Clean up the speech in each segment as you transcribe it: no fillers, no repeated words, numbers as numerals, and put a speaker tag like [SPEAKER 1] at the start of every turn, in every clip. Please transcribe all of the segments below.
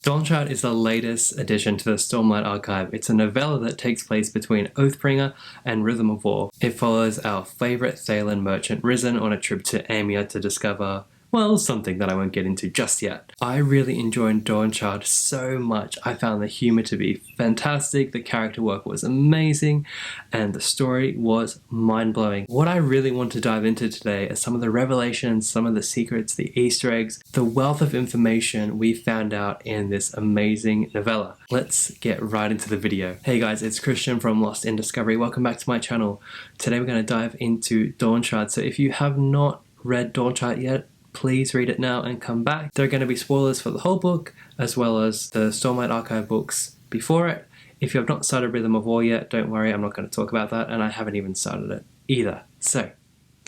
[SPEAKER 1] Dawnshard is the latest addition to the Stormlight Archive. It's a novella that takes place between Oathbringer and Rhythm of War. It follows our favourite Thaylen merchant Risen on a trip to Amia to discover, well, something that I won't get into just yet. I really enjoyed Dawnshard so much. I found the humour to be fantastic, the character work was amazing, and the story was mind-blowing. What I really want to dive into today are some of the revelations, some of the secrets, the Easter eggs, the wealth of information we found out in this amazing novella. Let's get right into the video. Hey guys, it's Christian from Lost in Discovery. Welcome back to my channel. Today we're going to dive into Dawnshard. So if you have not read Dawnshard yet, please read it now and come back. There are going to be spoilers for the whole book, as well as the Stormlight Archive books before it. If you have not started Rhythm of War yet, don't worry, I'm not going to talk about that, and I haven't even started it either. So,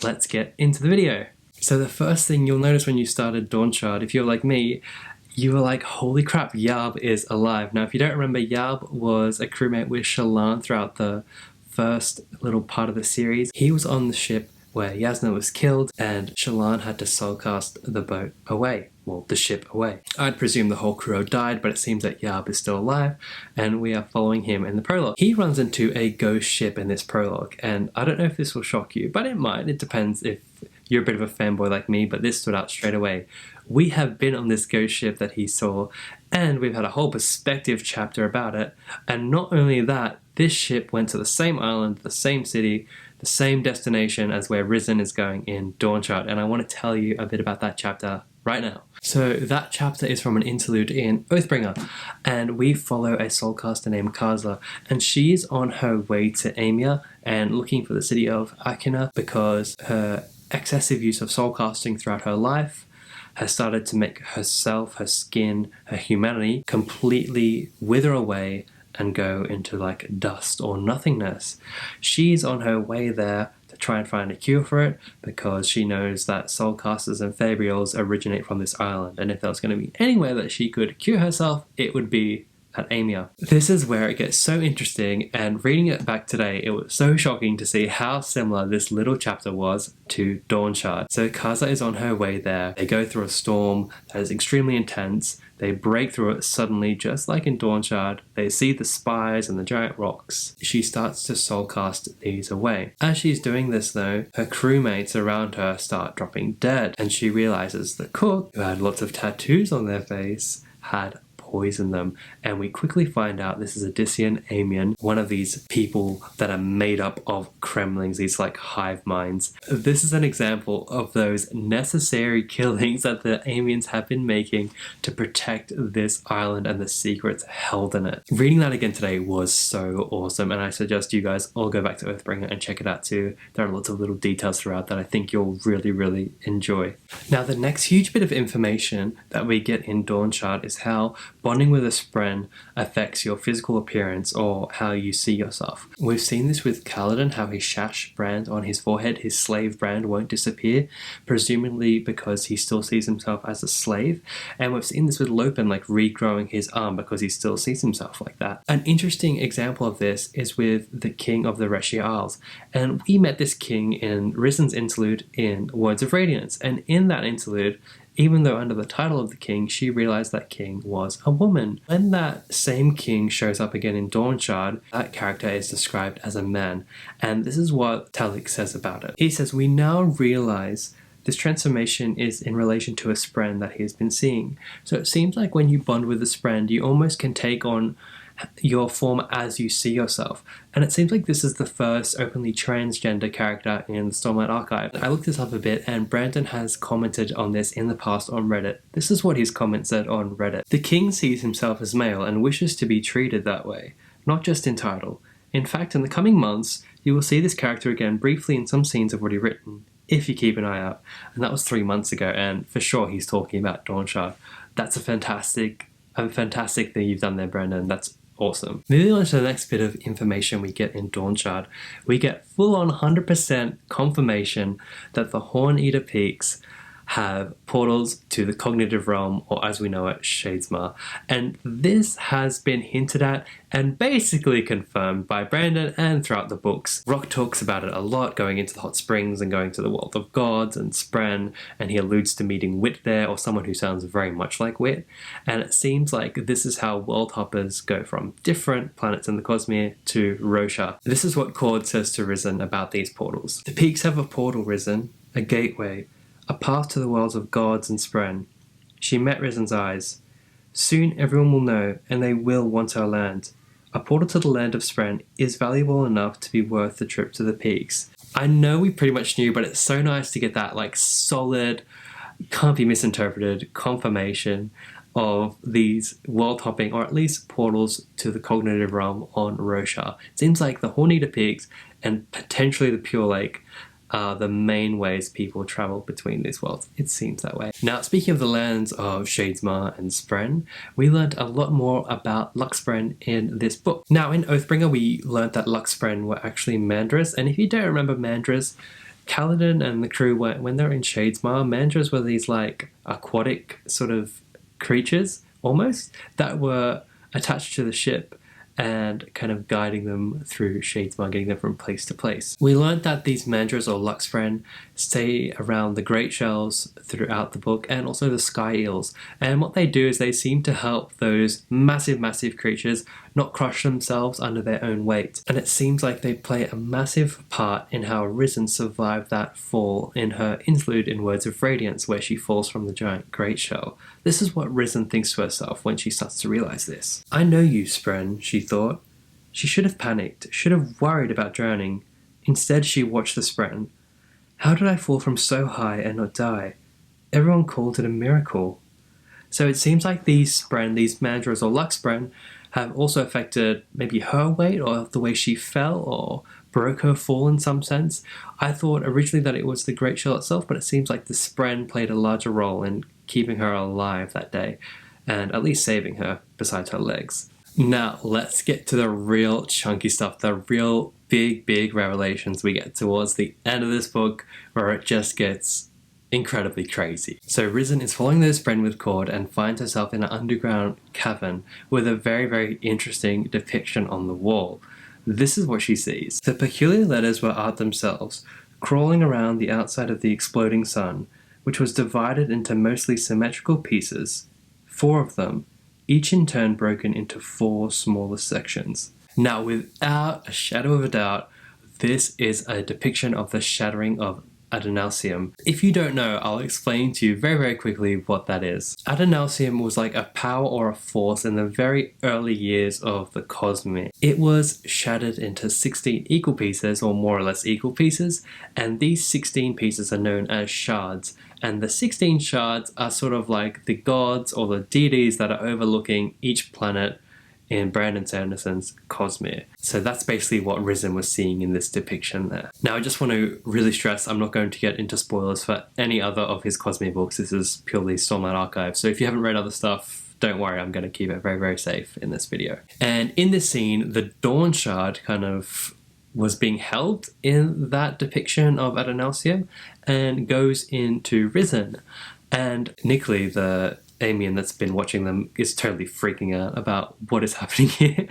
[SPEAKER 1] let's get into the video. So the first thing you'll notice when you started Dawnshard, if you're like me, you were like, holy crap, Yarb is alive. Now, if you don't remember, Yarb was a crewmate with Shallan throughout the first little part of the series. He was on the ship where Yasna was killed and Shallan had to soulcast the boat away. Well, the ship away. I'd presume the whole crew died, but it seems that Yarb is still alive and we are following him in the prologue. He runs into a ghost ship in this prologue, and I don't know if this will shock you, but it might. It depends if you're a bit of a fanboy like me, but this stood out straight away. We have been on this ghost ship that he saw, and we've had a whole perspective chapter about it. And not only that, this ship went to the same island, the same city, the same destination as where Risen is going in Dawnshard, and I want to tell you a bit about that chapter right now. So that chapter is from an interlude in Oathbringer, and we follow a soulcaster named Kaza, and she's on her way to Amia and looking for the city of Akina because her excessive use of soulcasting throughout her life has started to make herself, her skin, her humanity completely wither away and go into like dust or nothingness. She's on her way there to try and find a cure for it because she knows that soulcasters and fabrials originate from this island, and if there was going to be anywhere that she could cure herself, it would be at Amia. This is where it gets so interesting, and reading it back today, it was so shocking to see how similar this little chapter was to Dawnshard. So Kaza is on her way there. They go through a storm that is extremely intense. They break through it suddenly, just like in Dawnshard. They see the spires and the giant rocks. She starts to soulcast these away. As she's doing this though, her crewmates around her start dropping dead, and she realizes the cook, who had lots of tattoos on their face, had poison them, and we quickly find out this is Odyssean Amian, one of these people that are made up of Kremlings, these like hive minds. This is an example of those necessary killings that the Amians have been making to protect this island and the secrets held in it. Reading that again today was so awesome, and I suggest you guys all go back to Oathbringer and check it out too. There are lots of little details throughout that I think you'll really enjoy. Now, the next huge bit of information that we get in Dawnshard is how bonding with a Spren affects your physical appearance or how you see yourself. We've seen this with Kaladin, how his Shash brand on his forehead, his slave brand, won't disappear, presumably because he still sees himself as a slave. And we've seen this with Lopen, like regrowing his arm because he still sees himself like that. An interesting example of this is with the King of the Reshia Isles. And we met this king in Risen's interlude in Words of Radiance. And in that interlude, even though under the title of the king, she realized that king was a woman. When that same king shows up again in Dawnshard, that character is described as a man. And this is what Talik says about it. He says, "We now realize this transformation is in relation to a Spren that he has been seeing. So it seems like when you bond with a Spren, you almost can take on your form as you see yourself." And it seems like this is the first openly transgender character in the Stormlight Archive. I looked this up a bit, and Brandon has commented on this in the past on Reddit. This is what his comment said on Reddit. "The king sees himself as male and wishes to be treated that way, not just in title. In fact, in the coming months, you will see this character again briefly in some scenes I've already written, if you keep an eye out." And that was 3 months ago, and for sure he's talking about Dawnshard. That's a fantastic thing you've done there, Brandon. That's awesome. Moving on to the next bit of information we get in Dawnshard, we get full-on 100% confirmation that the Horn Eater Peaks have portals to the cognitive realm, or as we know it, Shadesmar. And this has been hinted at and basically confirmed by Brandon and throughout the books. Rock talks about it a lot, going into the hot springs and going to the world of gods and Spren, and he alludes to meeting Wit there, or someone who sounds very much like Wit. And it seems like this is how world hoppers go from different planets in the Cosmere to Rosha. This is what Cord says to Risen about these portals. The peaks have a portal, Risen, a gateway, a path to the worlds of gods and Spren. She met Risen's eyes. Soon everyone will know, and they will want our land. A portal to the land of Spren is valuable enough to be worth the trip to the peaks. I know we pretty much knew, but it's so nice to get that solid, can't be misinterpreted confirmation of these world hopping, or at least portals to the cognitive realm on Rosha. It seems like the Hornita Peaks and potentially the Pure Lake are the main ways people travel between these worlds. It seems that way. Now, speaking of the lands of Shadesmar and Spren, we learned a lot more about Lux Spren in this book. Now, in Oathbringer, we learned that Lux Spren were actually Mandras, and if you don't remember Mandras, Kaladin and the crew, when they're in Shadesmar, Mandras were these aquatic sort of creatures, almost, that were attached to the ship and kind of guiding them through Shadesmar, getting them from place to place. We learned that these Mandras, or Lux Spren, stay around the Greatshells throughout the book, and also the Sky Eels. And what they do is they seem to help those massive creatures not crush themselves under their own weight. And it seems like they play a massive part in how Risen survived that fall in her interlude in Words of Radiance, where she falls from the giant Greatshell. This is what Risen thinks to herself when she starts to realize this. I know you, Spren, she thought. She should have panicked, should have worried about drowning. Instead, she watched the Spren. How did I fall from so high and not die? Everyone called it a miracle. So it seems like these Spren, these Mandras or Lux Spren, have also affected maybe her weight or the way she fell or broke her fall in some sense. I thought originally that it was the Greatshell itself, but it seems like the Spren played a larger role in keeping her alive that day, and at least saving her besides her legs. Now, let's get to the real chunky stuff, the real big revelations we get towards the end of this book, where it just gets incredibly crazy. So Risen is following those Spren with Cord and finds herself in an underground cavern with a very interesting depiction on the wall. This is what she sees. The peculiar letters were art themselves, crawling around the outside of the exploding sun, which was divided into mostly symmetrical pieces, 4 of them, each in turn broken into 4 smaller sections. Now, without a shadow of a doubt, this is a depiction of the Shattering of Adonalsium. If you don't know, I'll explain to you very quickly what that is. Adonalsium was like a power or a force in the very early years of the Cosmere. It was shattered into 16 equal pieces, or more or less equal pieces, and these 16 pieces are known as shards. And the 16 shards are sort of like the gods or the deities that are overlooking each planet in Brandon Sanderson's Cosmere. So that's basically what Risen was seeing in this depiction there. Now, I just want to really stress, I'm not going to get into spoilers for any other of his Cosmere books. This is purely Stormlight Archive. So if you haven't read other stuff, don't worry, I'm going to keep it very safe in this video. And in this scene, the Dawnshard kind of was being held in that depiction of Adonalsium and goes into Risen. And Nickley, the Amian that's been watching them, is totally freaking out about what is happening here.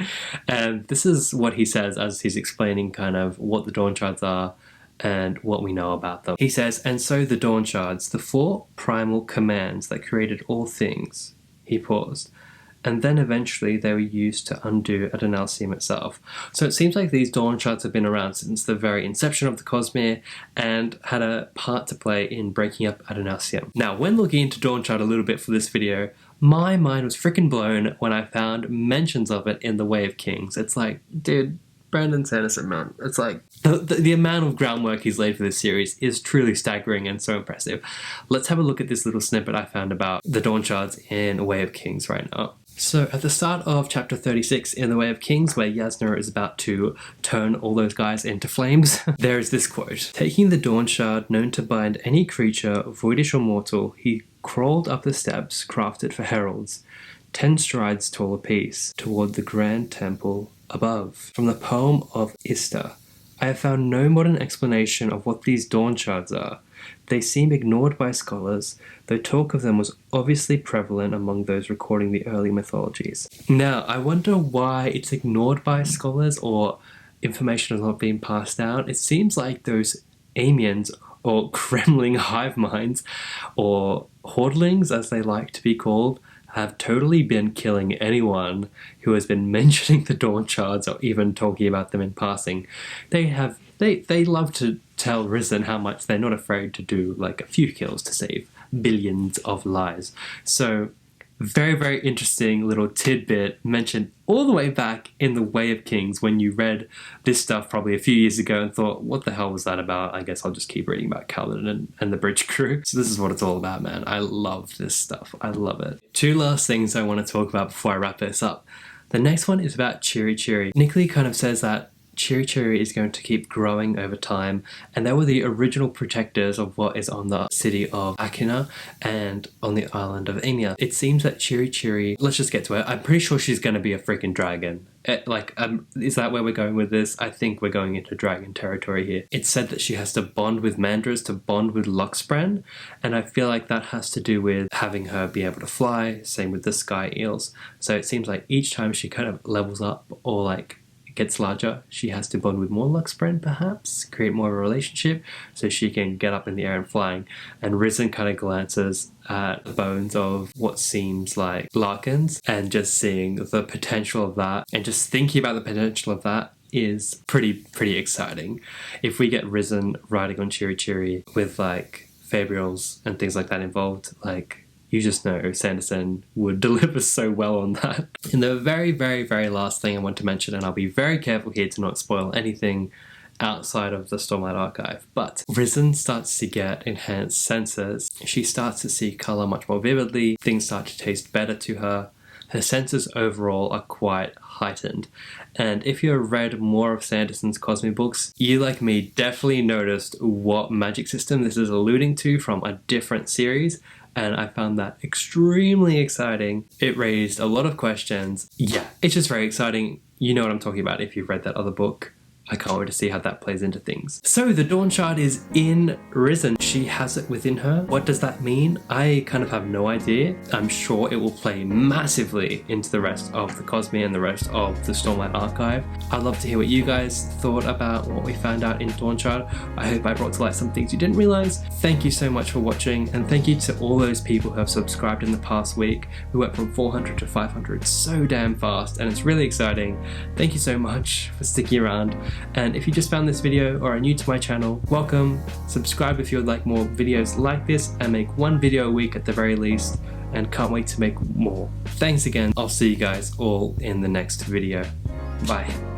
[SPEAKER 1] And this is what he says as he's explaining kind of what the Dawnshards are and what we know about them. He says, "And so the Dawnshards, the 4 primal commands that created all things." He paused. "And then eventually they were used to undo Adonalsium itself." So it seems like these Dawnshards have been around since the very inception of the Cosmere and had a part to play in breaking up Adonalsium. Now, when looking into Dawnshard a little bit for this video, my mind was freaking blown when I found mentions of it in The Way of Kings. It's like, dude, Brandon Sanderson, man. It's like, the amount of groundwork he's laid for this series is truly staggering and so impressive. Let's have a look at this little snippet I found about the Dawnshards in A Way of Kings right now. So at the start of chapter 36 in The Way of Kings, where Yasna is about to turn all those guys into flames, there is this quote: "Taking the Dawnshard known to bind any creature, voidish or mortal, he crawled up the steps crafted for heralds, 10 strides tall apiece, toward the grand temple above." From the poem of Ishtar. I have found no modern explanation of what these Dawnshards are. They seem ignored by scholars, though talk of them was obviously prevalent among those recording the early mythologies. Now, I wonder why it's ignored by scholars or information is not being passed down. It seems like those Amiens or Kremling hive minds, or Hordlings as they like to be called, have totally been killing anyone who has been mentioning the Dawnshards or even talking about them in passing. They love to tell Risen how much they're not afraid to do like a few kills to save billions of lives. So very, very interesting little tidbit mentioned all the way back in The Way of Kings when you read this stuff probably a few years ago and thought, what the hell was that about? I guess I'll just keep reading about Kaladin and the bridge crew. So this is what it's all about, man. I love this stuff. I love it. Two last things I want to talk about before I wrap this up. The next one is about Chiri Chiri. Nickley kind of says that Chiri Chiri is going to keep growing over time, and they were the original protectors of what is on the city of Akina and on the island of Emia. It seems that Chiri Chiri, let's just get to it, I'm pretty sure she's going to be a freaking dragon. Is that where we're going with this? I think we're going into dragon territory here. It's said that she has to bond with Mandras to bond with Lux Spren, and I feel like that has to do with having her be able to fly, same with the sky eels. So it seems like each time she kind of levels up or like gets larger, she has to bond with more Lux Spren, perhaps, create more of a relationship so she can get up in the air and flying. And Risen kind of glances at the bones of what seems like Larkins, and just seeing the potential of that and just thinking about the potential of that is pretty exciting. If we get Risen riding on Chiri Chiri with like Fabrials and things like that involved, like, you just know Sanderson would deliver so well on that. And the very, very, very last thing I want to mention, and I'll be very careful here to not spoil anything outside of the Stormlight Archive, but Risen starts to get enhanced senses. She starts to see colour much more vividly, things start to taste better to her. Her senses overall are quite heightened. And if you've read more of Sanderson's Cosmic books, you like me definitely noticed what magic system this is alluding to from a different series, and I found that extremely exciting. It raised a lot of questions. Yeah, it's just very exciting. You know what I'm talking about if you've read that other book. I can't wait to see how that plays into things. So the Dawnshard is in Risen. She has it within her. What does that mean? I kind of have no idea. I'm sure it will play massively into the rest of the Cosmi and the rest of the Stormlight Archive. I'd love to hear what you guys thought about what we found out in Dawnshard. I hope I brought to light some things you didn't realize. Thank you so much for watching, and thank you to all those people who have subscribed in the past week. We went from 400 to 500 so damn fast, and it's really exciting. Thank you so much for sticking around. And if you just found this video or are new to my channel, welcome. Subscribe if you would like more videos like this. I make one video a week at the very least, and can't wait to make more. Thanks again. I'll see you guys all in the next video. Bye.